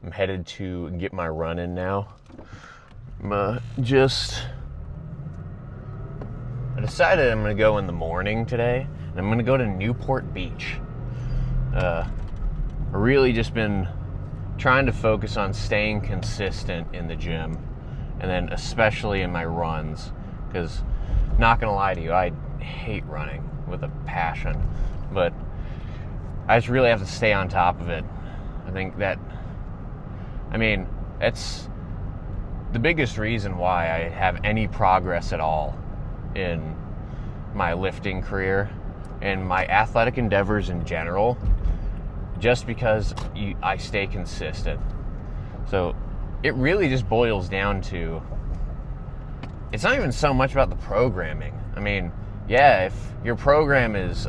I'm headed to get my run in now. I decided I'm going to go in the morning today, and I'm going to go to Newport Beach. I really just been trying to focus on staying consistent in the gym, and then especially in my runs, because not going to lie to you, I hate running with a passion, but I just really have to stay on top of it. It's the biggest reason why I have any progress at all in my lifting career and my athletic endeavors in general, just because I stay consistent. So it really just boils down to, it's not even so much about the programming. I mean, yeah, if your program is,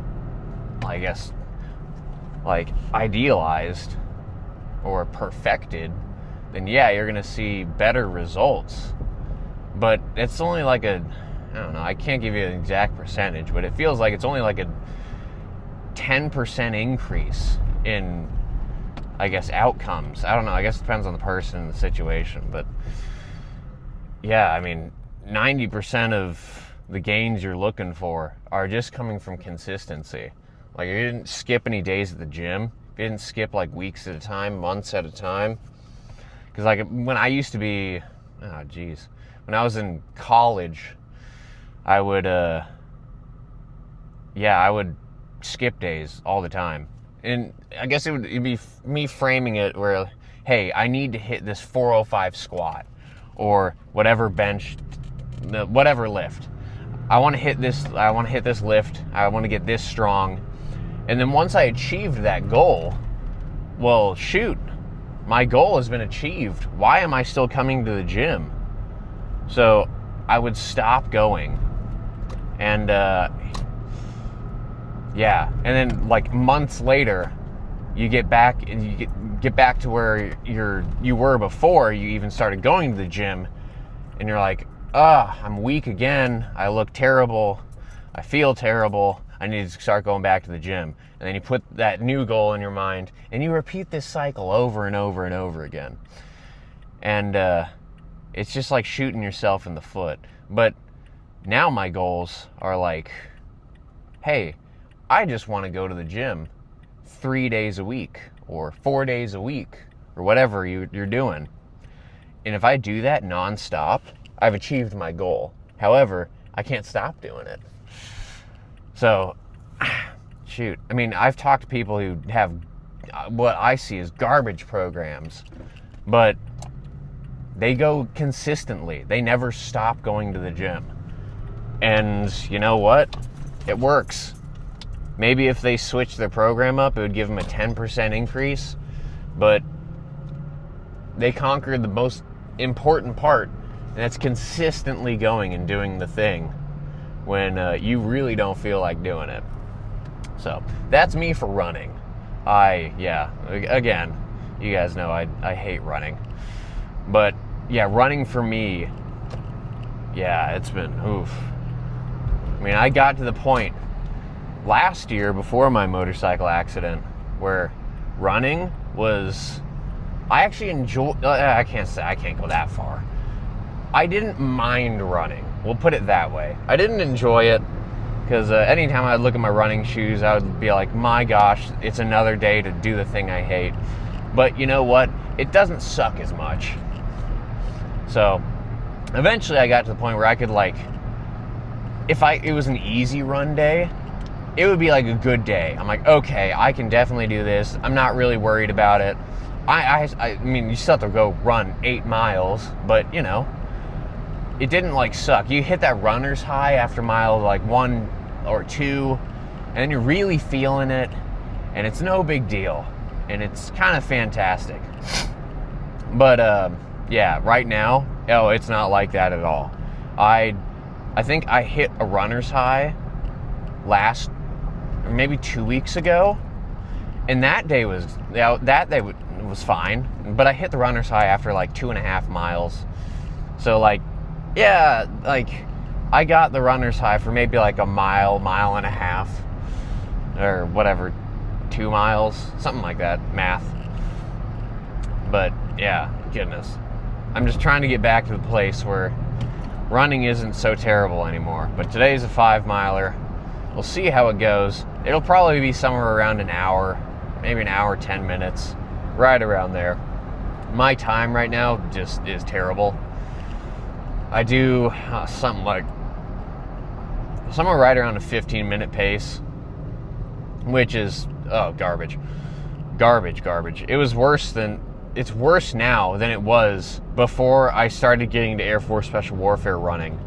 I guess, like idealized or perfected, then yeah, you're going to see better results. But it's only like I don't know, I can't give you an exact percentage, but it feels like it's only like a 10% increase in, I guess, outcomes. I don't know, I guess it depends on the person and the situation. But yeah, I mean, 90% of the gains you're looking for are just coming from consistency. Like, you didn't skip any days at the gym. You didn't skip like weeks at a time, months at a time. Because like when I used to be, when I was in college, I would skip days all the time. And I guess it'd be me framing it where, hey, I need to hit this 405 squat or whatever bench, whatever lift. I want to hit this lift. I want to get this strong. And then once I achieved that goal, well, shoot, my goal has been achieved. Why am I still coming to the gym? So I would stop going. And and then like months later, you get back to where you were before you even started going to the gym, and you're like, I'm weak again. I look terrible. I feel terrible. I need to start going back to the gym. And then you put that new goal in your mind, and you repeat this cycle over and over and over again. And it's just like shooting yourself in the foot. But now my goals are like, hey, I just want to go to the gym 3 days a week or 4 days a week or whatever you're doing. And if I do that nonstop, I've achieved my goal. However, I can't stop doing it. So, shoot, I mean, I've talked to people who have what I see as garbage programs, but they go consistently. They never stop going to the gym. And you know what? It works. Maybe if they switched their program up, it would give them a 10% increase, but they conquered the most important part, and that's consistently going and doing the thing when you really don't feel like doing it. So that's me for running. Again, you guys know I hate running. But yeah, running for me, yeah, it's been oof. I mean, I got to the point last year before my motorcycle accident where running was, I actually enjoy, I can't go that far. I didn't mind running. We'll put it that way. I didn't enjoy it because anytime I'd look at my running shoes, I would be like, my gosh, it's another day to do the thing I hate. But you know what? It doesn't suck as much. So eventually I got to the point where I could, like, if it was an easy run day, it would be like a good day. I'm like, okay, I can definitely do this. I'm not really worried about it. I mean, you still have to go run 8 miles, but you know, it didn't like suck. You hit that runner's high after mile like 1 or 2, and then you're really feeling it, and it's no big deal, and it's kind of fantastic. But yeah, right now, it's not like that at all. I think I hit a runner's high maybe 2 weeks ago, and that day was fine, but I hit the runner's high after like 2.5 miles. So like, yeah, like I got the runner's high for maybe like a mile and a half, or whatever, 2 miles, something like that, math. But yeah, goodness. I'm just trying to get back to the place where running isn't so terrible anymore. But today's a 5-miler. We'll see how it goes. It'll probably be somewhere around an hour, maybe an hour, 10 minutes, right around there. My time right now just is terrible. I do somewhere right around a 15-minute pace, which is, garbage. It's worse now than it was before I started getting to Air Force Special Warfare running.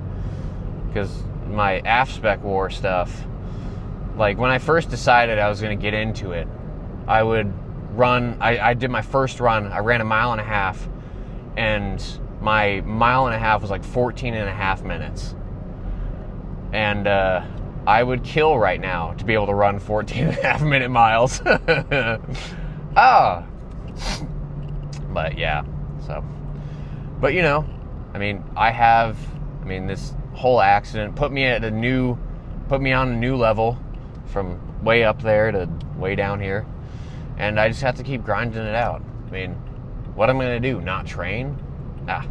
Because my AFSPEC war stuff, like when I first decided I was going to get into it, I would run, I did my first run, I ran 1.5 miles, and my 1.5 miles was like 14.5 minutes. And I would kill right now to be able to run 14.5-minute miles. But yeah, so. But you know, this whole accident put me on a new level from way up there to way down here. And I just have to keep grinding it out. I mean, what am I going to do? Not train? No.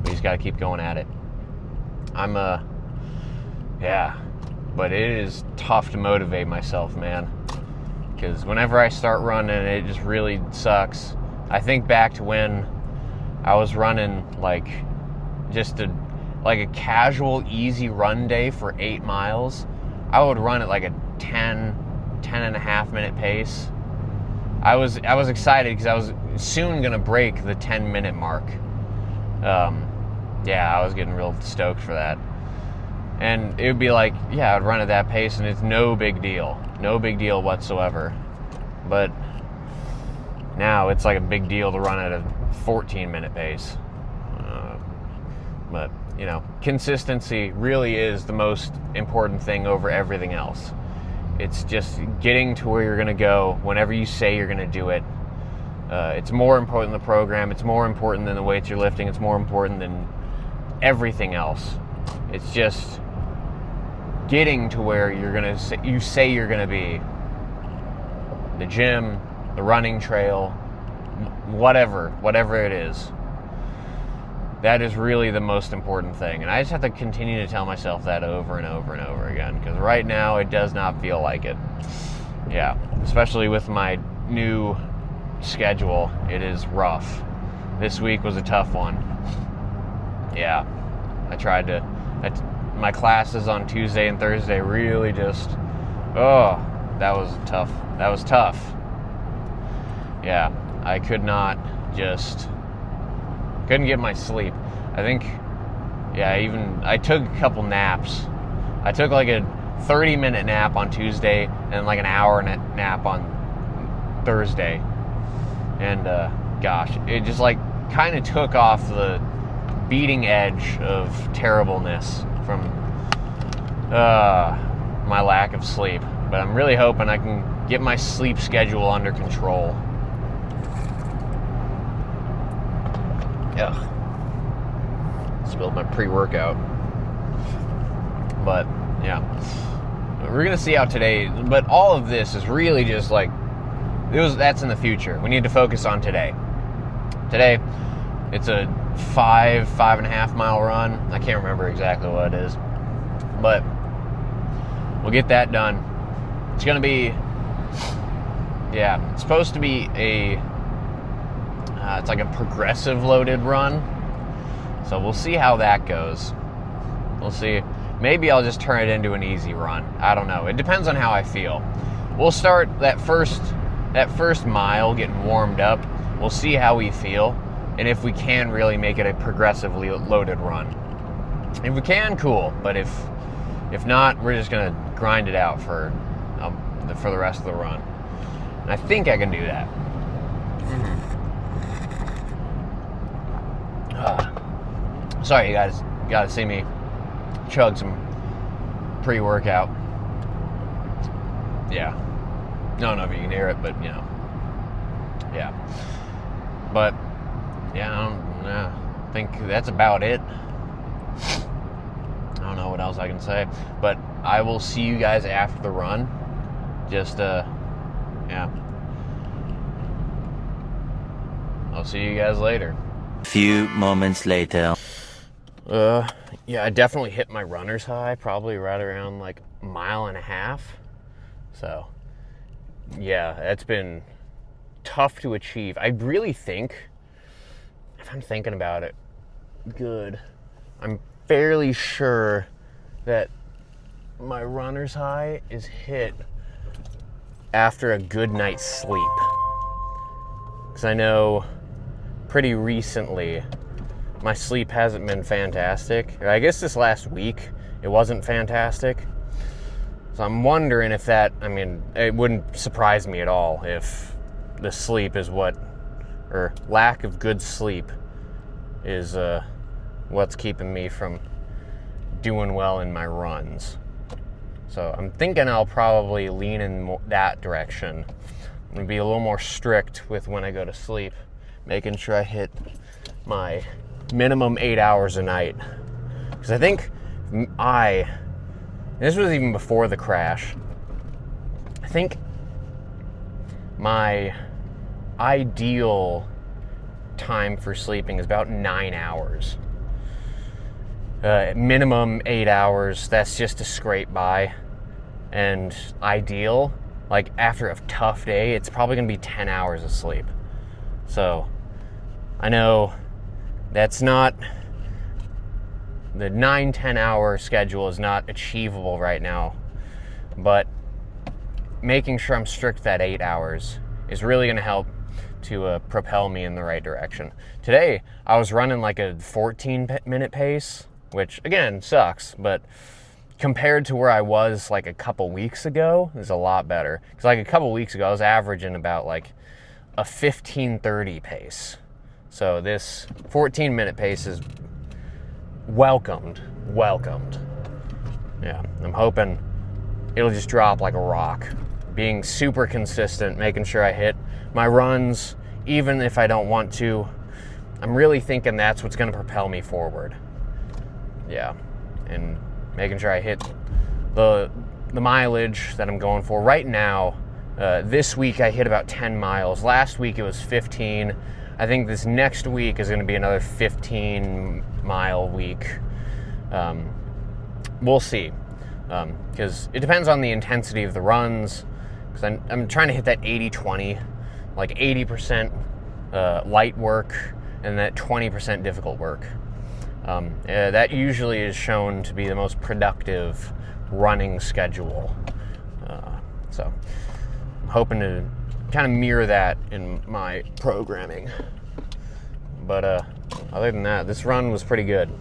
We just got to keep going at it. But it is tough to motivate myself, man. Because whenever I start running, it just really sucks. I think back to when I was running like just a casual, easy run day for 8 miles. I would run at like a 10.5 minute pace. I was excited because I was soon gonna break the 10-minute mark. I was getting real stoked for that. And it would be like, I'd run at that pace and it's no big deal whatsoever. But now it's like a big deal to run at a 14-minute pace. But you know, consistency really is the most important thing over everything else. It's just getting to where you're going to go whenever you say you're going to do it. It's more important than the program. It's more important than the weights you're lifting. It's more important than everything else. It's just getting to where you say you're going to be. The gym, the running trail, whatever it is. That is really the most important thing. And I just have to continue to tell myself that over and over and over again. Because right now, it does not feel like it. Yeah. Especially with my new schedule, it is rough. This week was a tough one. Yeah. My classes on Tuesday and Thursday really just, that was tough. Yeah. I couldn't get my sleep. I think, I took a couple naps. I took like a 30-minute nap on Tuesday and like an hour nap on Thursday. And it just like kind of took off the beating edge of terribleness from my lack of sleep. But I'm really hoping I can get my sleep schedule under control. Ugh. Spilled my pre-workout. But, yeah. We're going to see how today... But all of this is really just like... That's in the future. We need to focus on today. Today, it's a 5.5 mile run. I can't remember exactly what it is. But we'll get that done. It's going to be... it's supposed to be it's like a progressive loaded run. So we'll see how that goes. We'll see. Maybe I'll just turn it into an easy run. I don't know. It depends on how I feel. We'll start that first mile getting warmed up. We'll see how we feel. And if we can really make it a progressively loaded run. If we can, cool. But if not, we're just going to grind it out for the rest of the run. And I think I can do that. Sorry, you guys. You got to see me chug some pre-workout. Yeah. I don't know if you can hear it, but, you know. Yeah. But, I think that's about it. I don't know what else I can say. But I will see you guys after the run. Just, I'll see you guys later. Few moments later. Yeah, I definitely hit my runner's high, probably right around like a mile and a half. So, yeah, that's been tough to achieve. I really think, if I'm thinking about it good, I'm fairly sure that my runner's high is hit after a good night's sleep. Because I know pretty recently my sleep hasn't been fantastic. I guess this last week it wasn't fantastic. So I'm wondering if that, I mean, it wouldn't surprise me at all if the sleep is what, or lack of good sleep is what's keeping me from doing well in my runs. So I'm thinking I'll probably lean in that direction and be a little more strict with when I go to sleep, making sure I hit my minimum 8 hours a night. Because I think this was even before the crash, I think my ideal time for sleeping is about 9 hours. Minimum 8 hours, that's just to scrape by. And ideal, like after a tough day, it's probably gonna be 10 hours of sleep. So I know that's not, the 9-10 hour schedule is not achievable right now, but making sure I'm strict that 8 hours is really gonna help to propel me in the right direction. Today, I was running like a 14-minute pace, which again, sucks, but compared to where I was like a couple weeks ago, is a lot better. Because like a couple weeks ago, I was averaging about like a 15:30 pace. So this 14-minute pace is welcomed. Yeah, I'm hoping it'll just drop like a rock. Being super consistent, making sure I hit my runs, even if I don't want to. I'm really thinking that's what's gonna propel me forward. Yeah, and making sure I hit the mileage that I'm going for. Right now, this week I hit about 10 miles. Last week it was 15. I think this next week is going to be another 15-mile week. We'll see, because it depends on the intensity of the runs. Because I'm trying to hit that 80-20, like 80% light work and that 20% difficult work. That usually is shown to be the most productive running schedule. So I'm hoping to kind of mirror that in my programming. But other than that, this run was pretty good.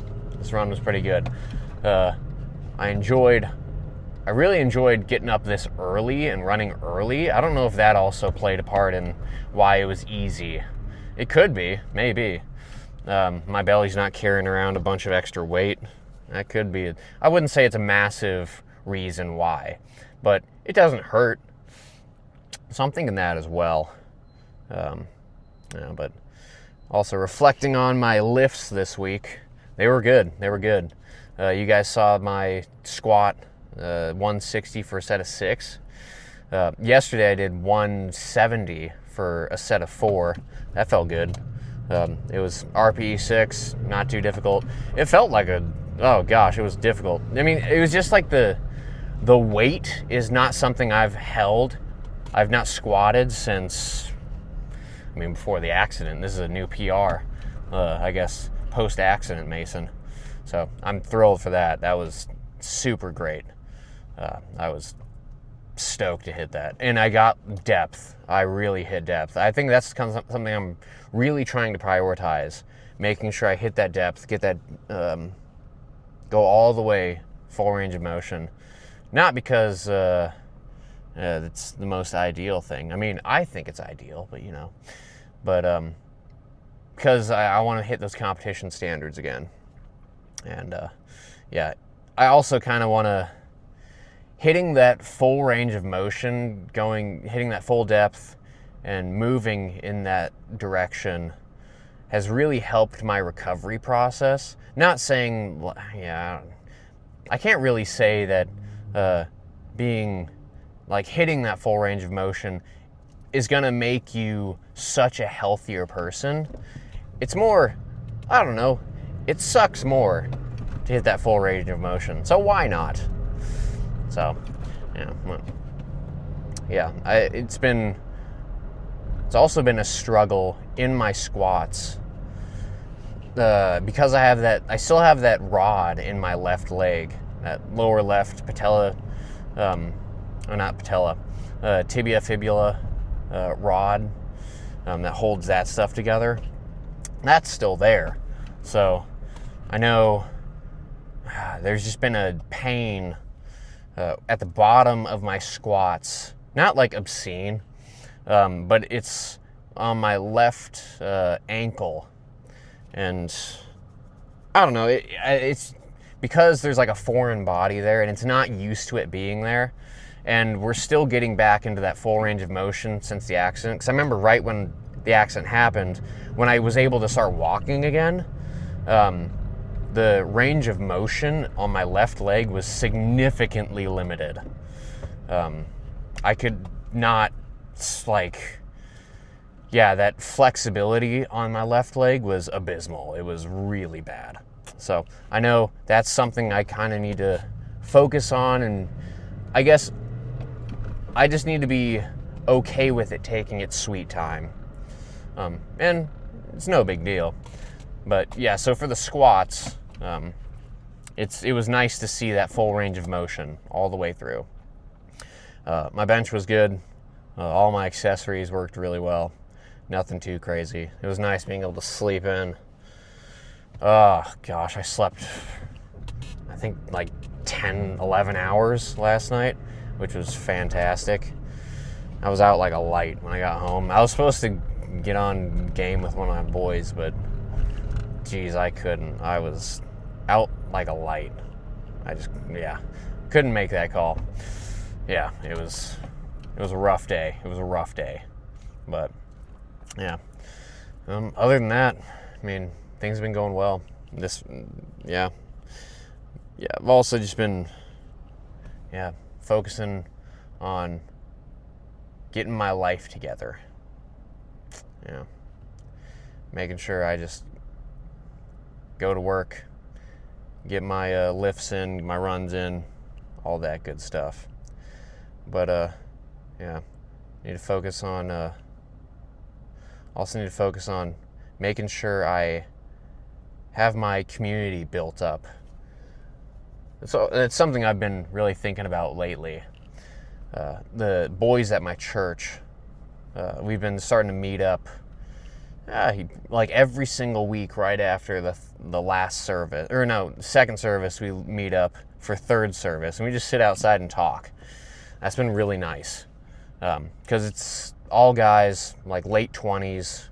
I really enjoyed getting up this early and running early. I don't know if that also played a part in why it was easy. It could be, maybe. My belly's not carrying around a bunch of extra weight. That could be it. I wouldn't say it's a massive reason why, but it doesn't hurt. So I'm thinking that as well. But also reflecting on my lifts this week, they were good. You guys saw my squat, 160 for a set of 6. Yesterday I did 170 for a set of 4. That felt good. It was RPE 6, not too difficult. It felt like it was difficult. I mean, it was just like the weight is not something I've held. I've not squatted since, before the accident. This is a new PR, I guess, post-accident Mason. So I'm thrilled for that. That was super great. I was stoked to hit that. And I got depth. I really hit depth. I think that's something I'm really trying to prioritize, making sure I hit that depth, get that, go all the way, full range of motion. Not because it's the most ideal thing. I think it's ideal, but because I want to hit those competition standards again. And I also kind of want to hitting that full range of motion, hitting that full depth and moving in that direction has really helped my recovery process. Not saying, I can't really say that being like hitting that full range of motion is going to make you such a healthier person. It's more, I don't know, it sucks more to hit that full range of motion. So why not? So, it's also been a struggle in my squats because I still have that rod in my left leg, that lower left patella, tibia fibula rod that holds that stuff together. That's still there. So I know there's just been a pain at the bottom of my squats, not like obscene, but it's on my left ankle. And I don't know, it's because there's like a foreign body there and it's not used to it being there. And we're still getting back into that full range of motion since the accident. Because I remember right when the accident happened, when I was able to start walking again, the range of motion on my left leg was significantly limited. I could not, that flexibility on my left leg was abysmal. It was really bad. So I know that's something I kind of need to focus on, and I guess I just need to be okay with it taking its sweet time. And it's no big deal. But yeah, so for the squats, it was nice to see that full range of motion all the way through. My bench was good. All my accessories worked really well. Nothing too crazy. It was nice being able to sleep in. Oh gosh, I slept, I think like 10, 11 hours last night, which was fantastic. I was out like a light when I got home. I was supposed to get on game with one of my boys, but geez, I couldn't. I was out like a light. Couldn't make that call. Yeah, it was a rough day. It was a rough day. But yeah. Other than that, I mean, things have been going well. I've also just been, focusing on getting my life together. Yeah. Making sure I just go to work, get my lifts in, my runs in, all that good stuff. But, need to focus on, making sure I have my community built up. So it's something I've been really thinking about lately. The boys at my church, we've been starting to meet up like every single week right after the last service. Or no, second service we meet up for third service, and we just sit outside and talk. That's been really nice. Because it's all guys like late 20s,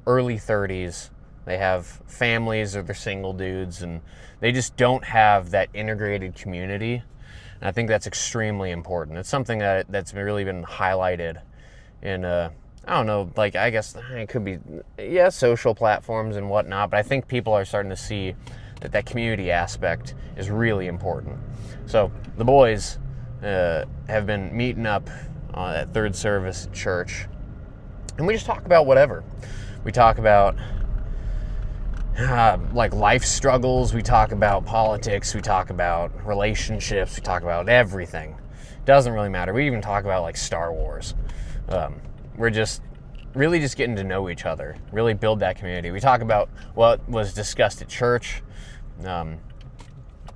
early 30s. They have families or they're single dudes, and they just don't have that integrated community. And I think that's extremely important. It's something that's really been highlighted in, I don't know, like I guess it could be, social platforms and whatnot, but I think people are starting to see that community aspect is really important. So the boys have been meeting up at third service at church, and we just talk about whatever. We talk about like life struggles, we talk about politics, we talk about relationships, we talk about everything. Doesn't really matter. We even talk about like Star Wars. We're just really just getting to know each other, really build that community. We talk about what was discussed at church.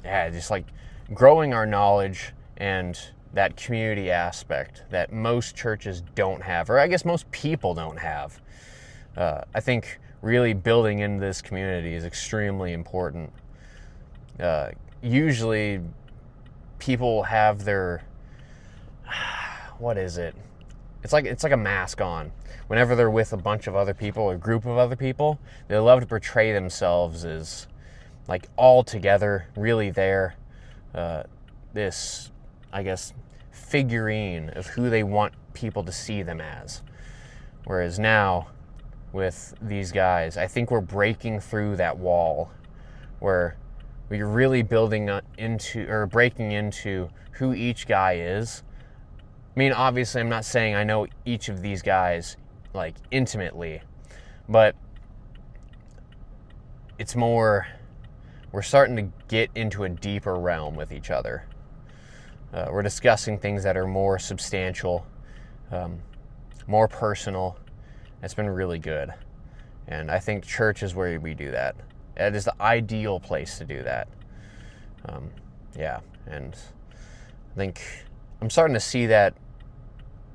Just like growing our knowledge and that community aspect that most churches don't have, or I guess most people don't have. I think really building into this community is extremely important. Usually people have their, what is it? It's like a mask on. Whenever they're with a bunch of other people, or a group of other people, they love to portray themselves as like all together, really there. This, I guess, figurine of who they want people to see them as. Whereas now, with these guys, I think we're breaking through that wall where we're really breaking into who each guy is mean, obviously, I'm not saying I know each of these guys, like, intimately, but it's more, we're starting to get into a deeper realm with each other. We're discussing things that are more substantial, more personal. It's been really good. And I think church is where we do that. It is the ideal place to do that. And I think I'm starting to see that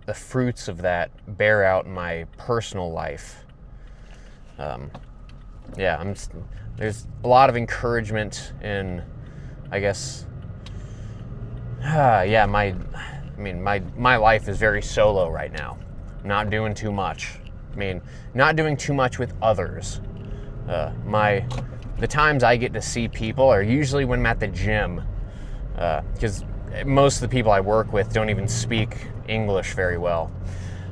the fruits of that bear out in my personal life. There's a lot of encouragement in, I guess, my life is very solo right now. Not doing too much. Not doing too much with others. The times I get to see people are usually when I'm at the gym, because most of the people I work with don't even speak English very well.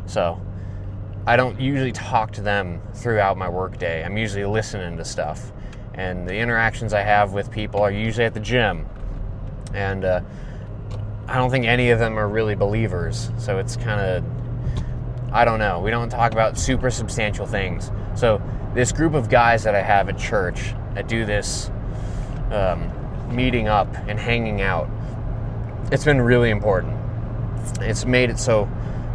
So I don't usually talk to them throughout my workday. I'm usually listening to stuff. And the interactions I have with people are usually at the gym. And I don't think any of them are really believers. So it's kind of, I don't know. We don't talk about super substantial things. So this group of guys that I have at church that do this meeting up and hanging out, it's been really important. It's made it so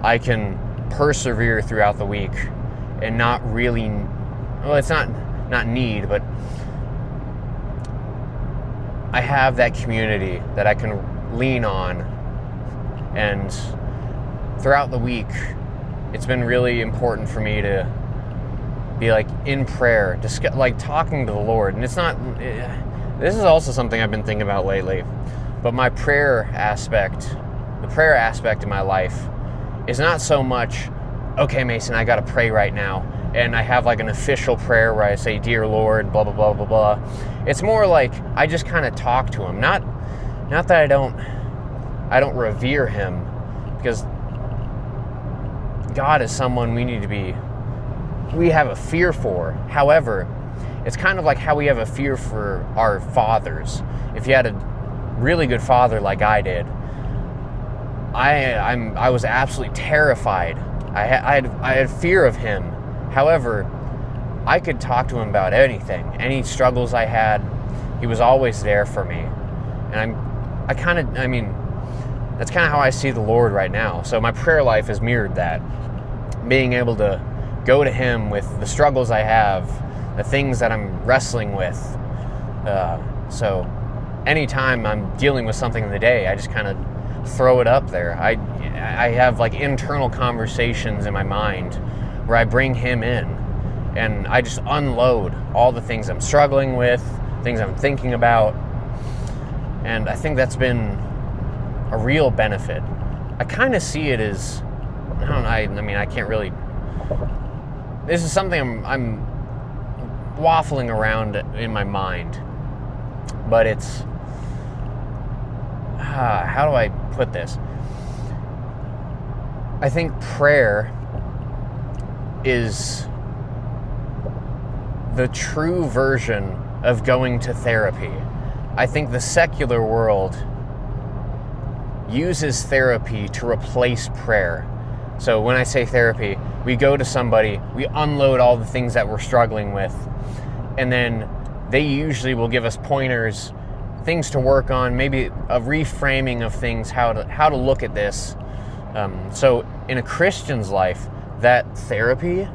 I can persevere throughout the week and not really, well, it's not need, but I have that community that I can lean on. And throughout the week, it's been really important for me to be like in prayer, like talking to the Lord. And it's not, this is also something I've been thinking about lately, but my prayer aspect, the prayer aspect of my life is not so much, okay, Mason, I got to pray right now. And I have like an official prayer where I say, dear Lord, blah, blah, blah, blah, blah. It's more like I just kind of talk to him. Not that I don't revere him, because God is someone we have a fear for. However, it's kind of like how we have a fear for our fathers. If you had a really good father like I did, I was absolutely terrified. I had fear of him. However, I could talk to him about anything, any struggles I had. He was always there for me. And that's kind of how I see the Lord right now. So my prayer life has mirrored that. Being able to go to him with the struggles I have, the things that I'm wrestling with. So anytime I'm dealing with something in the day, I just kind of throw it up there. I have like internal conversations in my mind where I bring him in and I just unload all the things I'm struggling with, things I'm thinking about. And I think that's been a real benefit. I kind of see it as, I can't really, this is something I'm waffling around in my mind, but it's, how do I put this? I think prayer is the true version of going to therapy. I think the secular world uses therapy to replace prayer. So when I say therapy, we go to somebody, we unload all the things that we're struggling with, and then they usually will give us pointers, things to work on, maybe a reframing of things, how to look at this. So in a Christian's life, that therapy,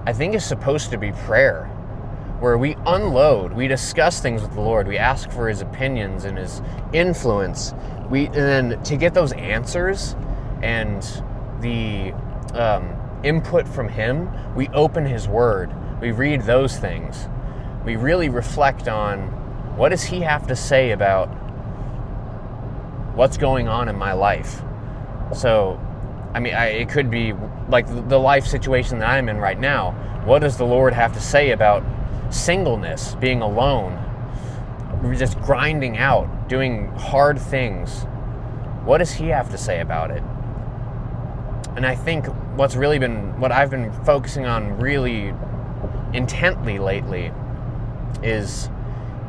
I think, is supposed to be prayer, where we unload, we discuss things with the Lord, we ask for his opinions and his influence, and then to get those answers and the input from him, we open his word, we read those things, we really reflect on what does he have to say about what's going on in my life. So it could be like the life situation that I'm in right now. What does the Lord have to say about singleness, being alone, just grinding out, doing hard things? What does he have to say about it? And I think what I've been focusing on really intently lately is,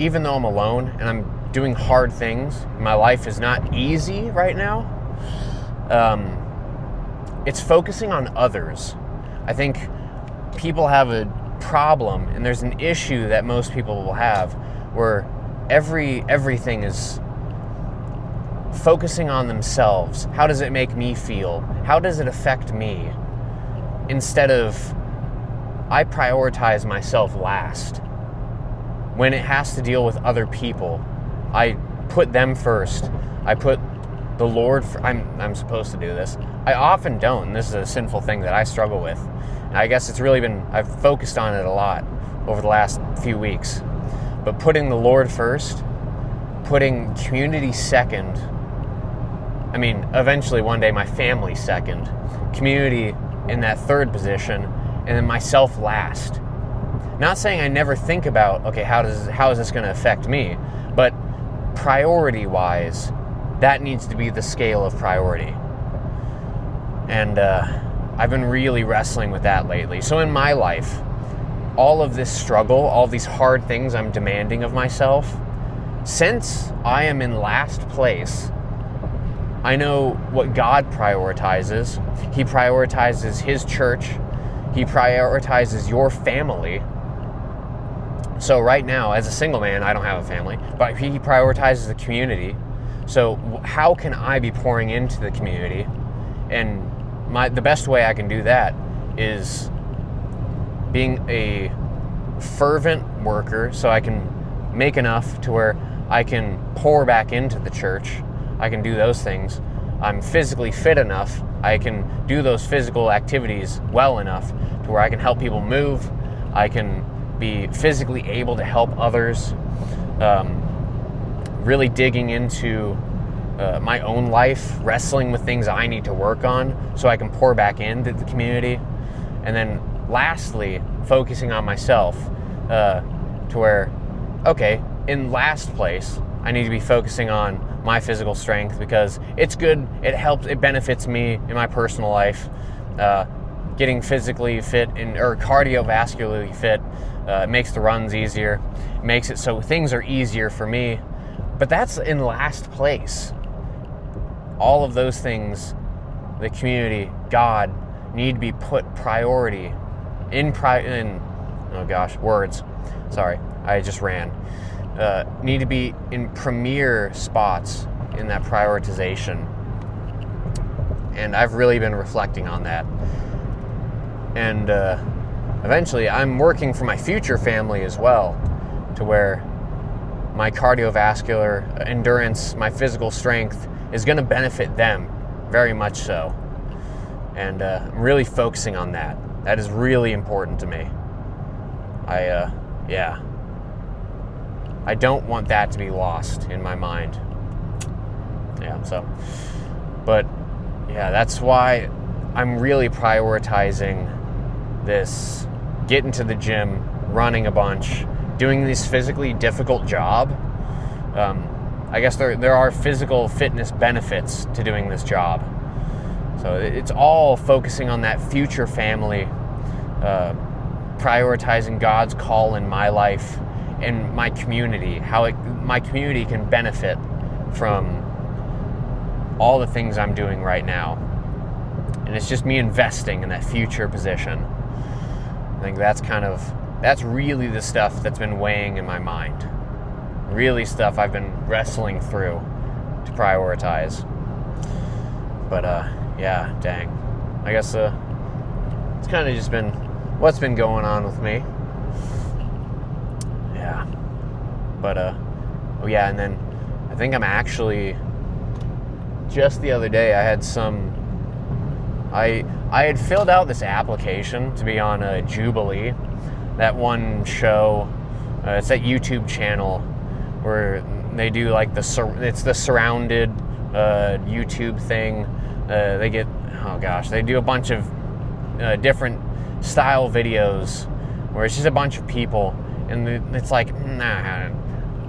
even though I'm alone and I'm doing hard things, my life is not easy right now, it's focusing on others. I think people have a problem, and there's an issue that most people will have, where everything is focusing on themselves. How does it make me feel? How does it affect me? Instead of, I prioritize myself last. When it has to deal with other people, I put them first. I put the Lord I'm supposed to do this. I often don't, and this is a sinful thing that I struggle with. And I guess I've focused on it a lot over the last few weeks. But putting the Lord first, putting community second, eventually one day my family second, community in that third position, and then myself last. Not saying I never think about, okay, how is this going to affect me? But priority-wise, that needs to be the scale of priority. And I've been really wrestling with that lately. So in my life, all of this struggle, all these hard things I'm demanding of myself, since I am in last place, I know what God prioritizes. He prioritizes His church. He prioritizes your family. So right now, as a single man, I don't have a family, but He prioritizes the community. So how can I be pouring into the community? And the best way I can do that is being a fervent worker, so I can make enough to where I can pour back into the church. I can do those things. I'm physically fit enough. I can do those physical activities well enough to where I can help people move. I can be physically able to help others. Really digging into my own life, wrestling with things I need to work on so I can pour back into the community. And then lastly, focusing on myself to where, okay, in last place, I need to be focusing on my physical strength because it's good, it helps, it benefits me in my personal life. Getting physically fit or cardiovascularly fit makes the runs easier, makes it so things are easier for me. But that's in last place. All of those things, the community, God, need to be put priority words. Sorry, I just ran. Need to be in premier spots in that prioritization. And I've really been reflecting on that. And eventually I'm working for my future family as well, to where my cardiovascular endurance, my physical strength is going to benefit them very much so. And I'm really focusing on that. That is really important to me. I don't want that to be lost in my mind. That's why I'm really prioritizing this, getting to the gym, running a bunch, doing this physically difficult job. I guess there are physical fitness benefits to doing this job. So it's all focusing on that future family, prioritizing God's call in my life and my community, my community can benefit from all the things I'm doing right now. And it's just me investing in that future position. I think that's really the stuff that's been weighing in my mind. Really stuff I've been wrestling through to prioritize. But dang. I guess it's kind of just been what's been going on with me. Yeah. But and then I think I'm actually, just the other day I had filled out this application to be on Jubilee, that one show. It's that YouTube channel where they do like it's the surrounded YouTube thing. They do a bunch of different style videos where it's just a bunch of people, and it's like,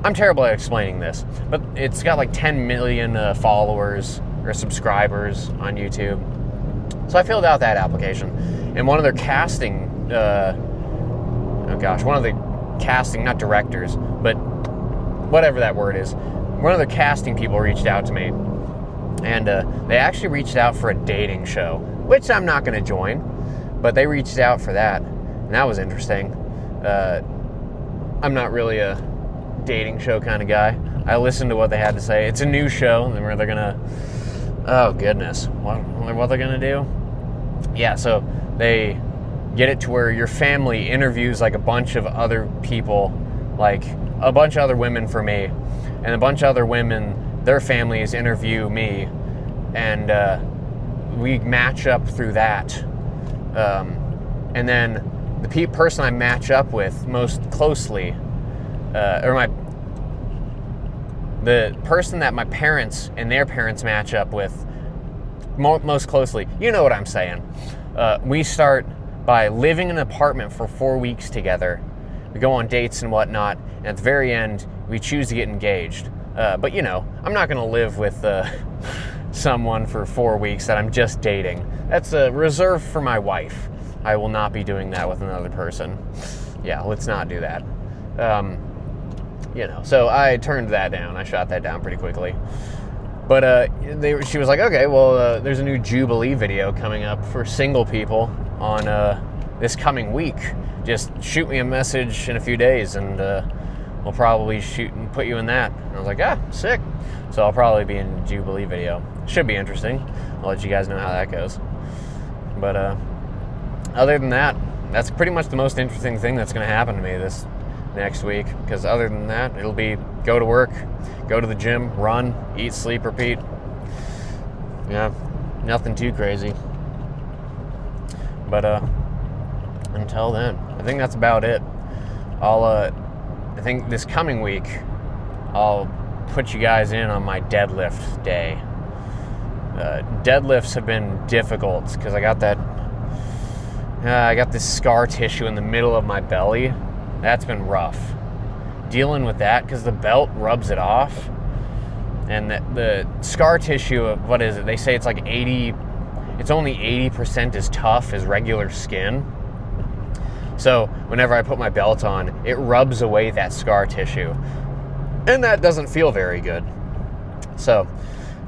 I'm terrible at explaining this, but it's got like 10 million followers or subscribers on YouTube. So I filled out that application, and one of their casting, not directors, but whatever that word is, one of the casting people reached out to me, and they actually reached out for a dating show. which I'm not going to join, but they reached out for that, and that was interesting. I'm not really a dating show kind of guy. I listened to what they had to say. It's a new show, and where they're going to, oh goodness, what they're going to do? Yeah, so they get it to where your family interviews like a bunch of other people, like a bunch of other women for me, and a bunch of other women, their families interview me, and we match up through that. And then the person I match up with most closely, the person that my parents and their parents match up with most closely, you know what I'm saying. We start by living in an apartment for 4 weeks together. We go on dates and whatnot, and at the very end, we choose to get engaged. But I'm not going to live with someone for 4 weeks that I'm just dating. That's reserved for my wife. I will not be doing that with another person. Yeah, let's not do that. So I turned that down. I shot that down pretty quickly. But she was like, okay, well, there's a new Jubilee video coming up for single people on this coming week. Just shoot me a message in a few days, and we'll probably shoot and put you in that. And I was like, sick. So I'll probably be in the Jubilee video. Should be interesting. I'll let you guys know how that goes. But other than that, that's pretty much the most interesting thing that's going to happen to me this next week. Because other than that, it'll be go to work, go to the gym, run, eat, sleep, repeat. Yeah, nothing too crazy. But until then, I think that's about it. I think this coming week, I'll put you guys in on my deadlift day. Deadlifts have been difficult because I got this scar tissue in the middle of my belly. That's been rough. Dealing with that because the belt rubs it off. And the scar tissue, what is it? They say it's like it's only 80% as tough as regular skin. So whenever I put my belt on, it rubs away that scar tissue. And that doesn't feel very good. So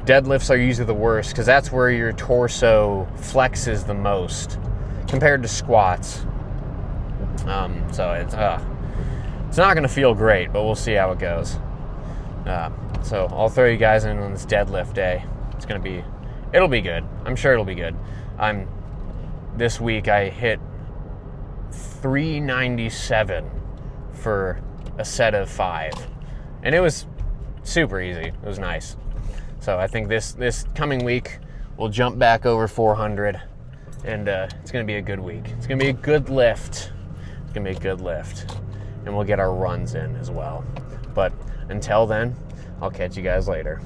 deadlifts are usually the worst because that's where your torso flexes the most compared to squats. So it's not going to feel great, but we'll see how it goes. So I'll throw you guys in on this deadlift day. It'll be good. I'm sure it'll be good. This week I hit 397 for a set of 5. And it was super easy. It was nice. So I think this coming week we'll jump back over 400, and it's going to be a good week. It's going to be a good lift. And we'll get our runs in as well. But until then, I'll catch you guys later.